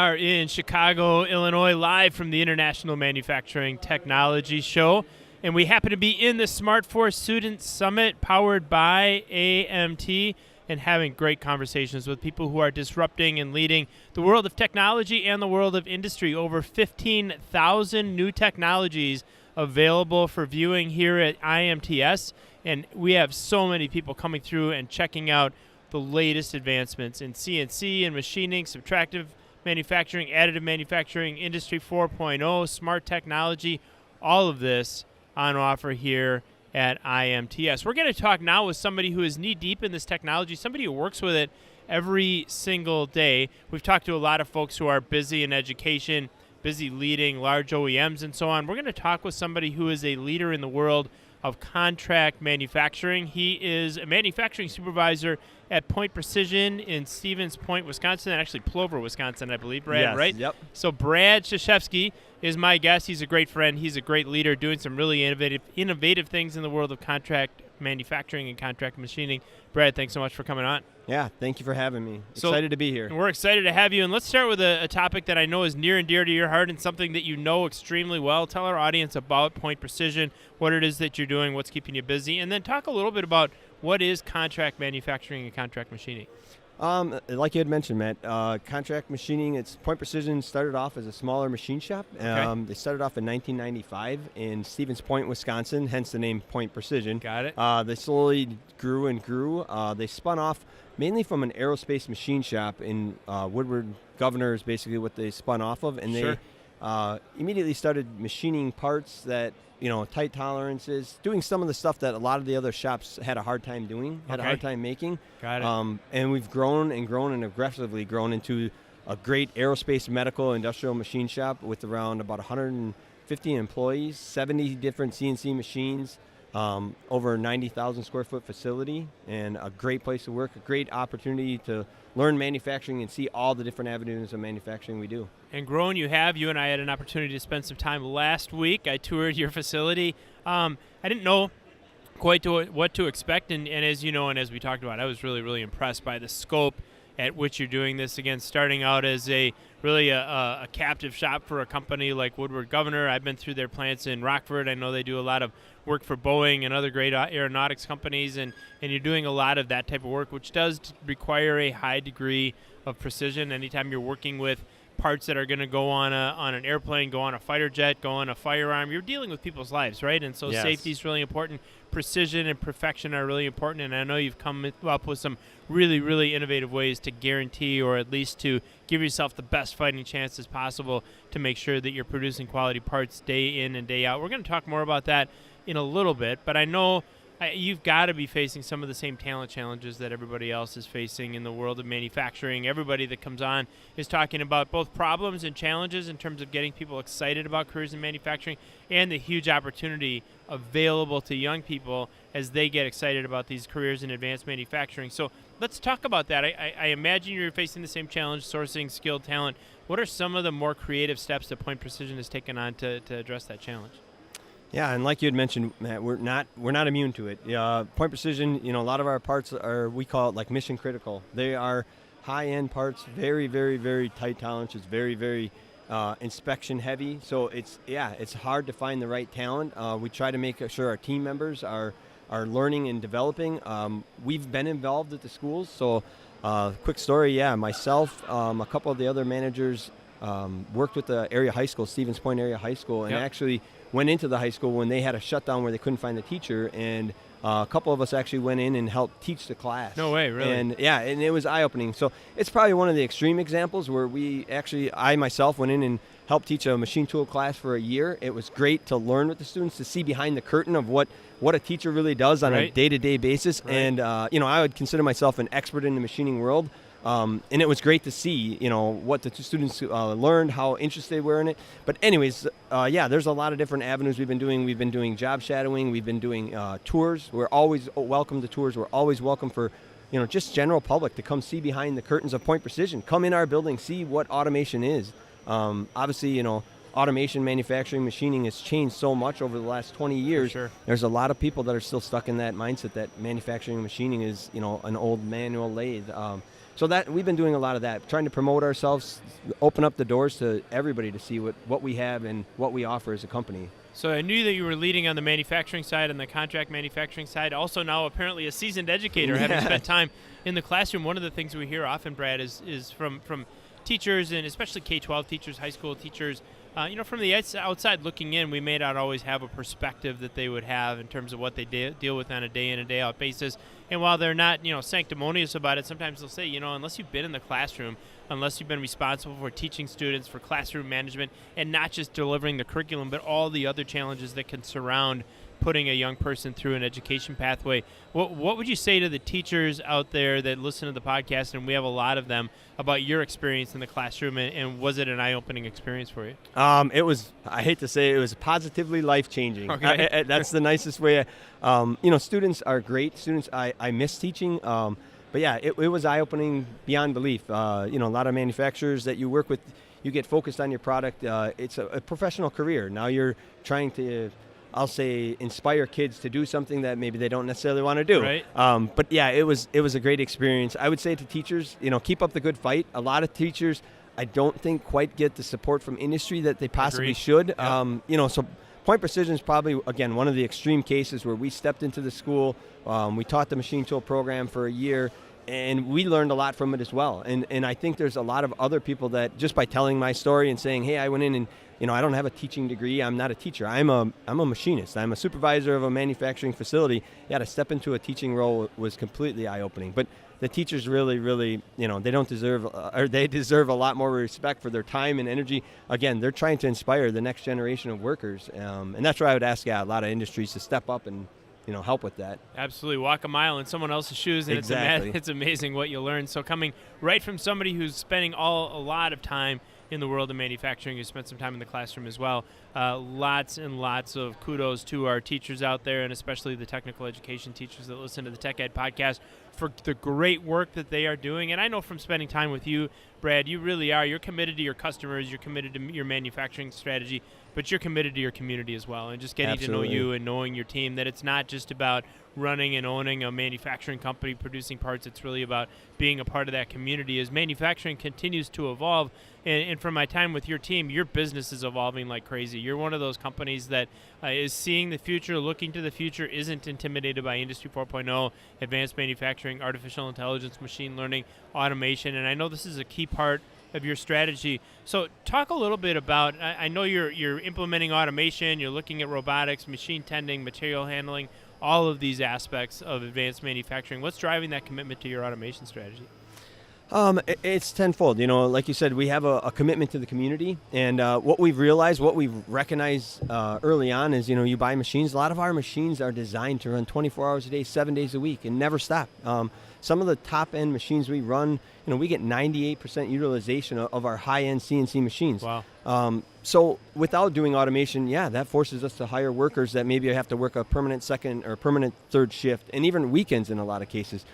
are in Chicago, Illinois, live from the International Manufacturing Technology Show. And we happen to be in the Smartforce Student Summit powered by AMT and having great conversations with people who are disrupting and leading the world of technology and the world of industry. Over 15,000 new technologies available for viewing here at IMTS. And we have so many people coming through and checking out the latest advancements in CNC and machining, subtractive manufacturing, additive manufacturing, Industry 4.0, smart technology, all of this on offer here at IMTS. We're going to talk now with somebody who is knee-deep in this technology, somebody who works with it every single day. We've talked to a lot of folks who are busy in education, busy leading large OEMs and so on. We're going to talk with somebody who is a leader in the world of contract manufacturing. He is a manufacturing supervisor at Pointe Precision in Stevens Point, Wisconsin, and actually Plover, Wisconsin, I believe, Brad, yes, right? Yep. So Brad Cisewski is my guest. He's a great friend. He's a great leader doing some really innovative things in the world of contract manufacturing and contract machining. Brad, thanks so much for coming on. Yeah, thank you for having me. Excited to be here. We're excited to have you. And let's start with a topic that I know is near and dear to your heart and something that you know extremely well. Tell our audience about Pointe Precision, what it is that you're doing, what's keeping you busy, and then talk a little bit about what is contract manufacturing and contract machining. Like you had mentioned, Matt, contract machining, Pointe Precision started off as a smaller machine shop. Okay. They started off in 1995 in Stevens Point, Wisconsin, hence the name Pointe Precision. Got it. They slowly grew and grew. They spun off mainly from an aerospace machine shop in Woodward Governor is basically what they spun off of. And Sure. they immediately started machining parts that, tight tolerances, doing some of the stuff that a lot of the other shops had a hard time doing, had a hard time making. Got it. And we've grown and aggressively grown into a great aerospace, medical, industrial machine shop with around about 150 employees, 70 different CNC machines, over 90,000 square foot facility, and a great place to work, a great opportunity to learn manufacturing and see all the different avenues of manufacturing we do. And grown you have. You and I had an opportunity to spend some time last week. I toured your facility. I didn't know quite what to expect, and as you know, and as we talked about, I was really, really impressed by the scope at which you're doing this. Again, starting out as a captive shop for a company like Woodward Governor. I've been through their plants in Rockford. I know they do a lot of work for Boeing and other great aeronautics companies, and you're doing a lot of that type of work, which does require a high degree of precision. Anytime you're working with parts that are going to go on an airplane, go on a fighter jet, go on a firearm, you're dealing with people's lives, right? And so Yes. Safety is really important. Precision and perfection are really important, and I know you've come up with some really, really innovative ways to guarantee, or at least to give yourself the best fighting chances possible to make sure that you're producing quality parts day in and day out. We're going to talk more about that in a little bit, but I know you've got to be facing some of the same talent challenges that everybody else is facing in the world of manufacturing. Everybody that comes on is talking about both problems and challenges in terms of getting people excited about careers in manufacturing and the huge opportunity available to young people as they get excited about these careers in advanced manufacturing. So let's talk about that. I imagine you're facing the same challenge, sourcing skilled talent. What are some of the more creative steps that Pointe Precision has taken on to address that challenge? Yeah, and like you had mentioned, Matt, we're not immune to it. Pointe Precision, a lot of our parts we call it like mission critical. They are high-end parts, very, very, very tight tolerances, very, very inspection heavy. So it's hard to find the right talent. We try to make sure our team members are learning and developing. We've been involved at the schools. So quick story, myself, a couple of the other managers worked with the area high school, Stevens Point Area High School, and actually went into the high school when they had a shutdown where they couldn't find the teacher, and a couple of us actually went in and helped teach the class. No way, really? And it was eye-opening. So it's probably one of the extreme examples where I myself went in and helped teach a machine tool class for a year. It was great to learn with the students, to see behind the curtain of what a teacher really does on a day-to-day basis. Right. And I would consider myself an expert in the machining world. And it was great to see, what the two students learned, how interested they were in it. But anyways, there's a lot of different avenues we've been doing. We've been doing job shadowing. We've been doing tours. We're always welcome to tours. We're always welcome for, just general public to come see behind the curtains of Pointe Precision. Come in our building, see what automation is. Obviously, automation, manufacturing, machining has changed so much over the last 20 years. For sure. There's a lot of people that are still stuck in that mindset that manufacturing and machining is, an old manual lathe. So that we've been doing a lot of that, trying to promote ourselves, open up the doors to everybody to see what we have and what we offer as a company. So I knew that you were leading on the manufacturing side and the contract manufacturing side. Also now apparently a seasoned educator, having spent time in the classroom. One of the things we hear often, Brad, is from teachers, and especially K-12 teachers, high school teachers, from the outside looking in, we may not always have a perspective that they would have in terms of what they deal with on a day in and day out basis. And while they're not, sanctimonious about it, sometimes they'll say, unless you've been in the classroom, unless you've been responsible for teaching students, for classroom management, and not just delivering the curriculum, but all the other challenges that can surround putting a young person through an education pathway. What would you say to the teachers out there that listen to the podcast, and we have a lot of them, about your experience in the classroom, and was it an eye-opening experience for you? It was, I hate to say it was positively life-changing. Okay. That's the nicest way. Students are great. Students, I miss teaching. But yeah, it was eye-opening beyond belief. A lot of manufacturers that you work with, you get focused on your product. It's a professional career. Now you're trying to, I'll say, inspire kids to do something that maybe they don't necessarily want to do. Right. But yeah, it was a great experience. I would say to teachers, keep up the good fight. A lot of teachers, I don't think quite get the support from industry that they possibly Agreed. should. Yep. So Pointe Precision is probably, again, one of the extreme cases where we stepped into the school. We taught the machine tool program for a year, and we learned a lot from it as well. And I think there's a lot of other people that, just by telling my story and saying, hey, I went in and, I don't have a teaching degree. I'm not a teacher. I'm a machinist. I'm a supervisor of a manufacturing facility. Yeah, to step into a teaching role was completely eye-opening. But the teachers really, really, they don't deserve, or they deserve a lot more respect for their time and energy. Again, they're trying to inspire the next generation of workers. And that's where I would ask, a lot of industries to step up and, help with that. Absolutely. Walk a mile in someone else's shoes, and Exactly. it's amazing what you learn. So coming right from somebody who's spending a lot of time in the world of manufacturing, who spent some time in the classroom as well, lots and lots of kudos to our teachers out there, and especially the technical education teachers that listen to the Tech Ed podcast, for the great work that they are doing. And I know from spending time with you, Brad, you really are. You're committed to your customers, you're committed to your manufacturing strategy, but you're committed to your community as well, and just getting Absolutely. to know you and knowing your team, that it's not just about running and owning a manufacturing company producing parts. It's really about being a part of that community as manufacturing continues to evolve. And from my time with your team, your business is evolving like crazy. You're one of those companies that is seeing the future, looking to the future, isn't intimidated by Industry 4.0, advanced manufacturing, artificial intelligence, machine learning, automation. And I know this is a key part of your strategy. So talk a little bit about, I know you're implementing automation, you're looking at robotics, machine tending, material handling, all of these aspects of advanced manufacturing. What's driving that commitment to your automation strategy? It's tenfold. Like you said, we have a commitment to the community, and what we've realized, what we've recognized early on is, you buy machines. A lot of our machines are designed to run 24 hours a day, 7 days a week, and never stop. Some of the top-end machines we run, we get 98% utilization of our high-end CNC machines. Wow. So without doing automation, that forces us to hire workers that maybe have to work a permanent second or permanent third shift, and even weekends in a lot of cases.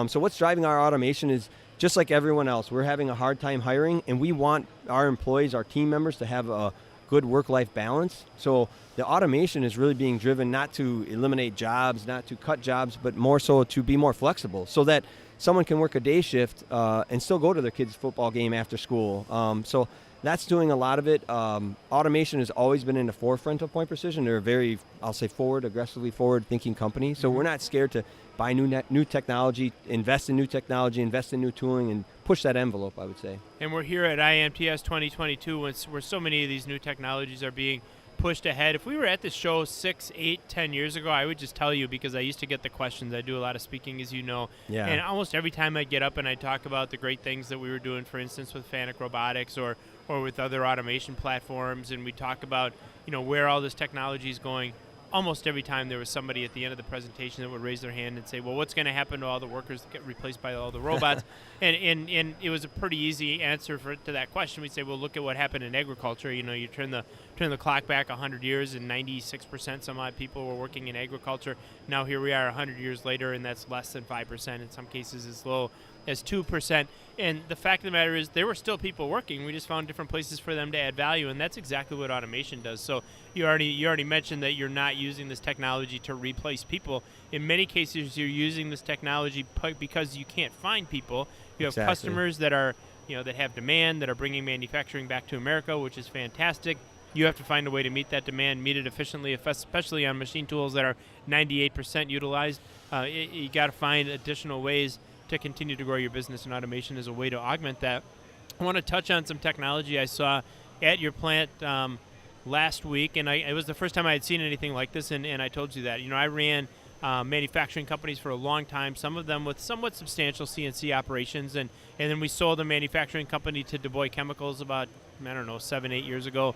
So what's driving our automation is, just like everyone else, we're having a hard time hiring, and we want our employees, our team members, to have a good work-life balance. So the automation is really being driven not to eliminate jobs, not to cut jobs, but more so to be more flexible, so that someone can work a day shift and still go to their kids' football game after school. So that's doing a lot of it. Automation has always been in the forefront of Pointe Precision. They're a very, I'll say, aggressively forward-thinking company. So we're not scared to buy new technology, invest in new technology, invest in new tooling, and push that envelope, I would say. And we're here at IMTS 2022 where so many of these new technologies are being pushed ahead. If we were at this show 6, 8, 10 years ago, I would just tell you, because I used to get the questions. I do a lot of speaking, as you know. Yeah. And almost every time I get up and I talk about the great things that we were doing, for instance, with Fanuc Robotics or with other automation platforms, and we talk about, where all this technology is going, almost every time there was somebody at the end of the presentation that would raise their hand and say, well, what's going to happen to all the workers that get replaced by all the robots? and it was a pretty easy answer to that question. We'd say, well, look at what happened in agriculture. You turn the turn the clock back 100 years and 96% some odd people were working in agriculture. Now here we are 100 years later, and that's less than 5%. In some cases as low as 2%. And the fact of the matter is there were still people working. We just found different places for them to add value, and that's exactly what automation does. So you already mentioned that you're not using this technology to replace people. In many cases, you're using this technology because you can't find people. You have customers that are, that have demand, that are bringing manufacturing back to America, which is fantastic. You have to find a way to meet that demand, meet it efficiently, especially on machine tools that are 98% utilized. You got to find additional ways to continue to grow your business, and automation is a way to augment that. I want to touch on some technology I saw at your plant last week, and it was the first time I had seen anything like this, and I told you that. I ran manufacturing companies for a long time, some of them with somewhat substantial CNC operations, and then we sold a manufacturing company to Du Bois Chemicals about, 7-8 years ago.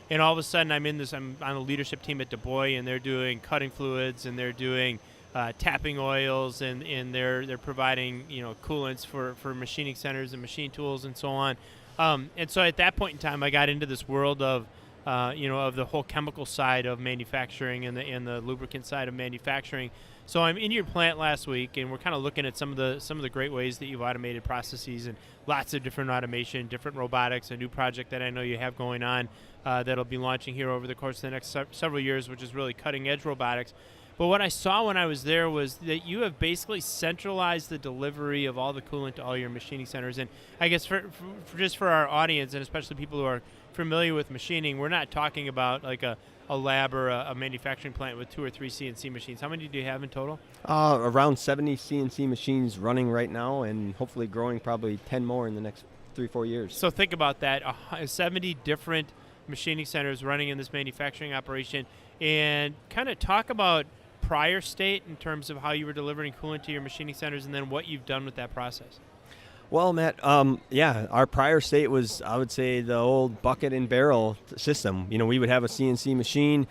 And all of a sudden, I'm on a leadership team at Du Bois, and they're doing cutting fluids, and they're doing tapping oils, and they're providing coolants for machining centers and machine tools and so on. And so at that point in time, I got into this world of of the whole chemical side of manufacturing and the lubricant side of manufacturing. So I'm in your plant last week, and we're kind of looking at some of the great ways that you've automated processes, and lots of different automation, different robotics, a new project that I know you have going on that'll be launching here over the course of the next several years, which is really cutting edge robotics. But what I saw when I was there was that you have basically centralized the delivery of all the coolant to all your machining centers. And I guess for just for our audience, and especially people who are familiar with machining, we're not talking about like a lab or a manufacturing plant with 2 or 3 CNC machines. How many do you have in total? Around 70 CNC machines running right now, and hopefully growing probably 10 more in the next 3-4 years. So think about that, 70 different machining centers running in this manufacturing operation, and kind of talk about prior state in terms of how you were delivering coolant to your machining centers, and then what you've done with that process. Well, Matt, our prior state was, I would say, the old bucket and barrel system. We would have a CNC machine.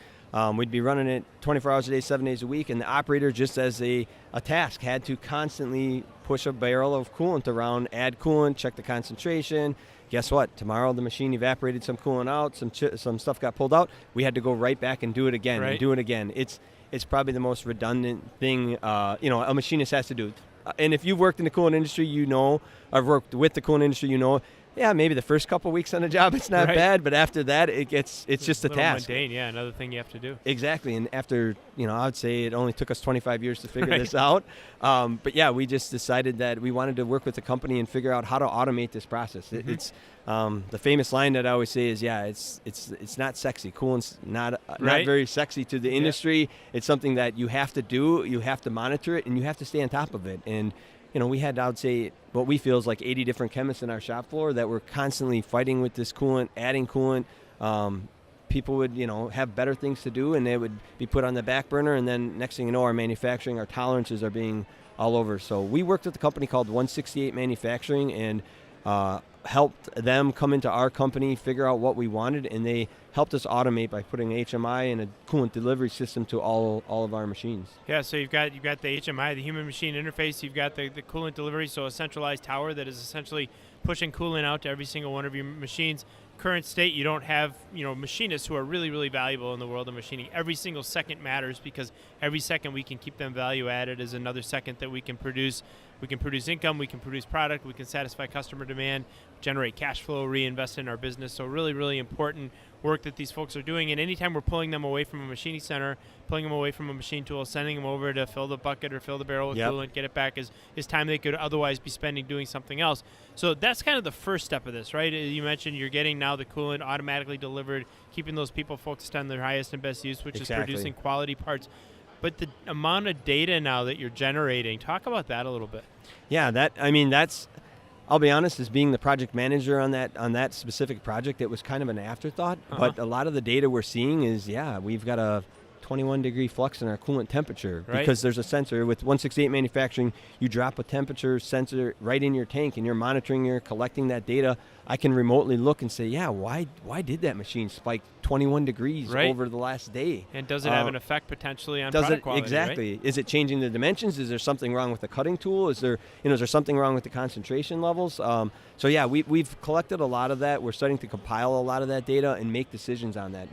We'd be running it 24 hours a day, 7 days a week, and the operator, just as a task, had to constantly push a barrel of coolant around, add coolant, check the concentration. Guess what? Tomorrow the machine evaporated some coolant out, some stuff got pulled out. We had to go right back and do it again, and do it again. It's probably the most redundant thing a machinist has to do. And if you've worked in the coolant industry, I've worked with the coolant industry, maybe the first couple weeks on a job it's not bad, but after that it's just a task. Mundane, another thing you have to do. Exactly, and after I would say it only took us 25 years to figure this out. But we just decided that we wanted to work with the company and figure out how to automate this process. It's the famous line that I always say is, it's not sexy. Coolant's not very sexy to the industry. It's something that you have to do, you have to monitor it, and you have to stay on top of it. And we had, I would say, what we feel is like 80 different chemists in our shop floor that were constantly fighting with this coolant, adding coolant. People would, have better things to do, and they would be put on the back burner. And then next thing you know, our manufacturing, our tolerances are being all over. So we worked with a company called 168 Manufacturing, and helped them come into our company, figure out what we wanted, and they helped us automate by putting HMI and a coolant delivery system to all of our machines. Yeah, so you've got the HMI, the human machine interface, you've got the coolant delivery, so a centralized tower that is essentially pushing coolant out to every single one of your machines. Current state, you don't have machinists who are really, really valuable in the world of machining. Every single second matters, because every second we can keep them value added is another second that we can produce. We can produce income, we can produce product, we can satisfy customer demand, generate cash flow, reinvest in our business. So really, really important work that these folks are doing. And anytime we're pulling them away from a machining center, pulling them away from a machine tool, sending them over to fill the bucket or fill the barrel with coolant, get it back, is time they could otherwise be spending doing something else. So that's kind of the first step of this, right? You mentioned you're getting now the coolant automatically delivered, keeping those people focused on their highest and best use, which is producing quality parts. But the amount of data now that you're generating, talk about that a little bit. Yeah, that's, I'll be honest, as being the project manager on that specific project, it was kind of an afterthought. But a lot of the data we're seeing is, we've got a 21 degree flux in our coolant temperature, Right. because there's a sensor. With 168 manufacturing, you drop a temperature sensor right in your tank, and you're monitoring, you're collecting that data. I can remotely look and say, yeah, why did that machine spike 21 degrees Right. over the last day? And does it have an effect potentially on Does product it quality? exactly? Right? Is it changing the dimensions? Is there something wrong with the cutting tool? Is there something wrong with the concentration levels? So yeah, we've collected a lot of that. We're starting to compile a lot of that data and make decisions on that.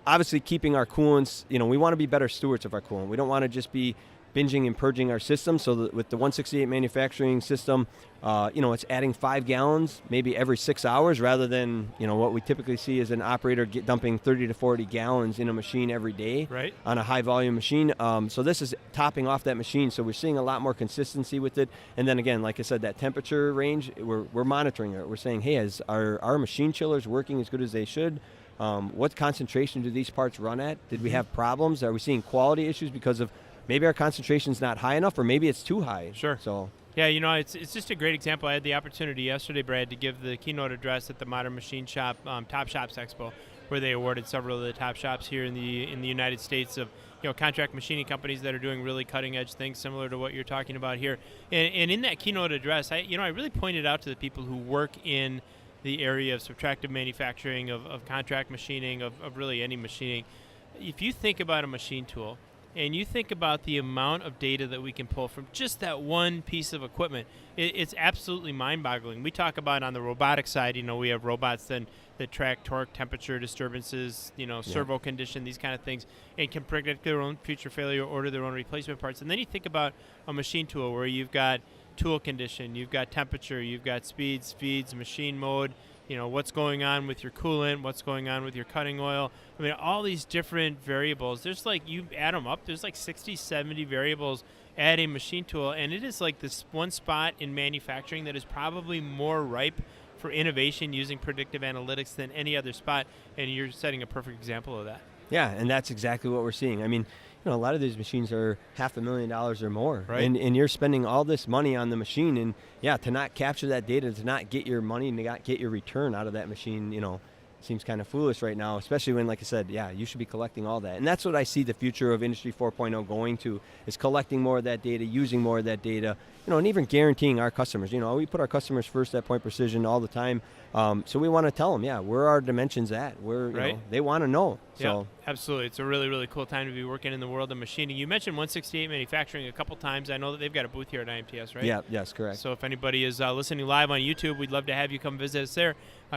Obviously keeping our coolants. We want to be better stewards of our coolant. We don't want to just be binging and purging our system. So that with the 168 manufacturing system, it's adding 5 gallons maybe every 6 hours, rather than what we typically see is an operator dumping 30 to 40 gallons in a machine every day, Right. on a high volume machine. So this is topping off that machine. So we're seeing a lot more consistency with it. And then again, like I said, that temperature range, we're monitoring it. We're saying, hey, is our machine chillers working as good as they should? What concentration do these parts run at? Did we have problems? Are we seeing quality issues because of maybe our concentration's not high enough, or maybe it's too high? Sure. So Yeah, it's just a great example. I had the opportunity yesterday, Brad, to give the keynote address at the Modern Machine Shop Top Shops Expo, where they awarded several of the top shops here in the United States of contract machining companies that are doing really cutting edge things similar to what you're talking about here. And in that keynote address, I really pointed out to the people who work in the area of subtractive manufacturing, of contract machining, of really any machining. If you think about a machine tool, and you think about the amount of data that we can pull from just that one piece of equipment, it's absolutely mind-boggling. We talk about on the robotic side, we have robots that track torque, temperature, disturbances, servo condition, these kind of things, and can predict their own future failure, order their own replacement parts. And then you think about a machine tool where you've got tool condition, you've got temperature, you've got speeds, machine mode, what's going on with your coolant, what's going on with your cutting oil. I mean, all these different variables. There's you add them up, there's 60, 70 variables at a machine tool, and it is this one spot in manufacturing that is probably more ripe for innovation using predictive analytics than any other spot, and you're setting a perfect example of that. yeah, and that's exactly what we're seeing. I mean, a lot of these machines are $500,000 or more, right? And you're spending all this money on the machine, and to not capture that data, to not get your money, and to not get your return out of that machine, seems kind of foolish right now, especially when, like I said, you should be collecting all that. And that's what I see the future of Industry 4.0 going to, is collecting more of that data, using more of that data, and even guaranteeing our customers. We put our customers first at Pointe Precision all the time. So we want to tell them, where are dimensions at? Where right. They want to know. So yeah, absolutely. It's a really, really cool time to be working in the world of machining. You mentioned 168 manufacturing a couple times. I know that they've got a booth here at IMTS, right? Yeah, yes, correct. So if anybody is listening live on YouTube, we'd love to have you come visit us there.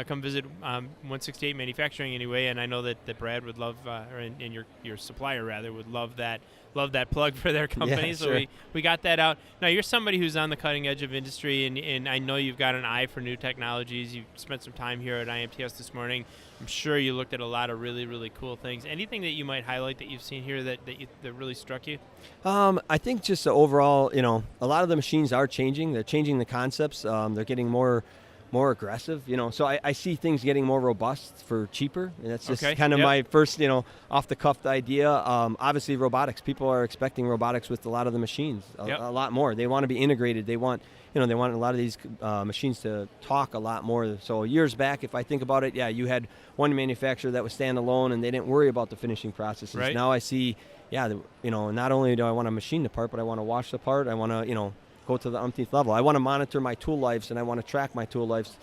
Come visit 168 manufacturing anyway, and I know that Brad would love, and your supplier rather, would love that plug for their company. Yeah, so sure. we got that out. Now you're somebody who's on the cutting edge of industry, and I know you've got an eye for new technologies. You've spent some time here at IMTS this morning. I'm sure you looked at a lot of really, really cool things. Anything that you might highlight that you've seen here that really struck you? I think just the overall, a lot of the machines are changing. They're changing the concepts. They're getting more aggressive, so I see things getting more robust for cheaper, and that's just kind of my first, off the cuff idea. Obviously robotics, people are expecting robotics with a lot of the machines, a lot more. They want to be integrated. They want a lot of these machines to talk a lot more. So years back, if I think about it, you had one manufacturer that was standalone and they didn't worry about the finishing processes. Right. Now I see, not only do I want to machine the part, but I want to wash the part. I want to, go to the umpteenth level. I want to monitor my tool lives, and I want to track my tool lives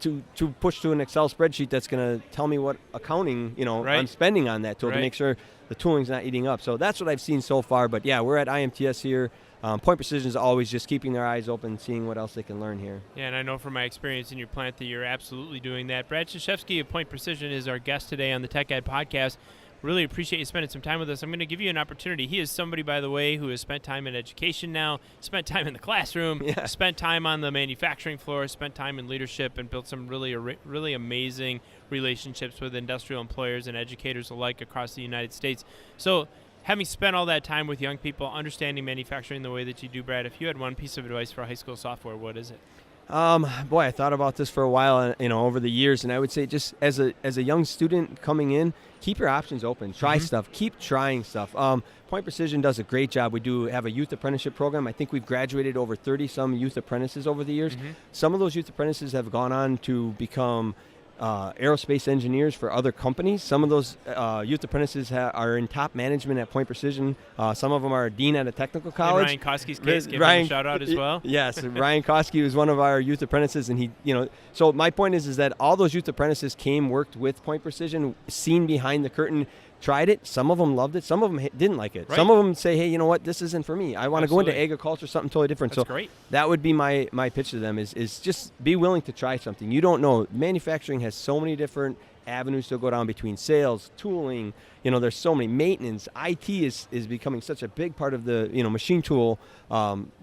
to push to an Excel spreadsheet that's going to tell me what accounting, right. I'm spending on that tool, right. to make sure the tooling's not eating up. So that's what I've seen so far. But we're at IMTS here. Pointe Precision is always just keeping their eyes open, seeing what else they can learn here. Yeah, and I know from my experience in your plant that you're absolutely doing that. Brad Cisewski of Pointe Precision is our guest today on the Tech Ed Podcast. Really appreciate you spending some time with us. I'm going to give you an opportunity. He is somebody, by the way, who has spent time in education now, spent time in the classroom, spent time on the manufacturing floor, spent time in leadership, and built some really amazing relationships with industrial employers and educators alike across the United States. So having spent all that time with young people, understanding manufacturing the way that you do, Brad, if you had one piece of advice for high school software, what is it? I thought about this for a while, over the years, and I would say just as a young student coming in, keep your options open. Try stuff. Keep trying stuff. Pointe Precision does a great job. We do have a youth apprenticeship program. I think we've graduated over 30-some youth apprentices over the years. Some of those youth apprentices have gone on to become aerospace engineers for other companies. Some of those youth apprentices are in top management at Pointe Precision. Some of them are a dean at a technical college. In Ryan Koski's case, give him a shout out as well. Yes, Ryan Koski was one of our youth apprentices, and so my point is that all those youth apprentices worked with Pointe Precision, seen behind the curtain, tried it. Some of them loved it. Some of them didn't like it. Right. Some of them say, hey, you know what? This isn't for me. I want to go into agriculture, something totally different. That's great. That would be my pitch to them is just be willing to try something. You don't know. Manufacturing has so many different avenues to go down between sales, tooling. There's so many maintenance. IT is becoming such a big part of the machine tool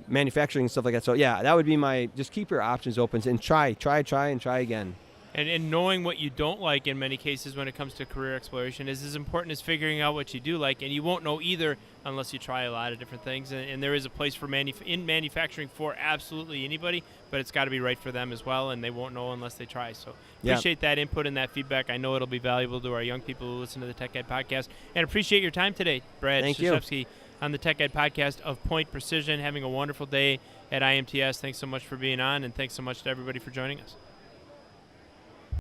manufacturing and stuff like that. So yeah, that would be just keep your options open and try and try again. And knowing what you don't like in many cases when it comes to career exploration is as important as figuring out what you do like. And you won't know either unless you try a lot of different things. And there is a place for in manufacturing for absolutely anybody, but it's got to be right for them as well. And they won't know unless they try. So appreciate that input and that feedback. I know it'll be valuable to our young people who listen to the Tech Ed Podcast. And appreciate your time today, Brad Cisewski, on the Tech Ed Podcast of Pointe Precision. Having a wonderful day at IMTS. Thanks so much for being on, and thanks so much to everybody for joining us.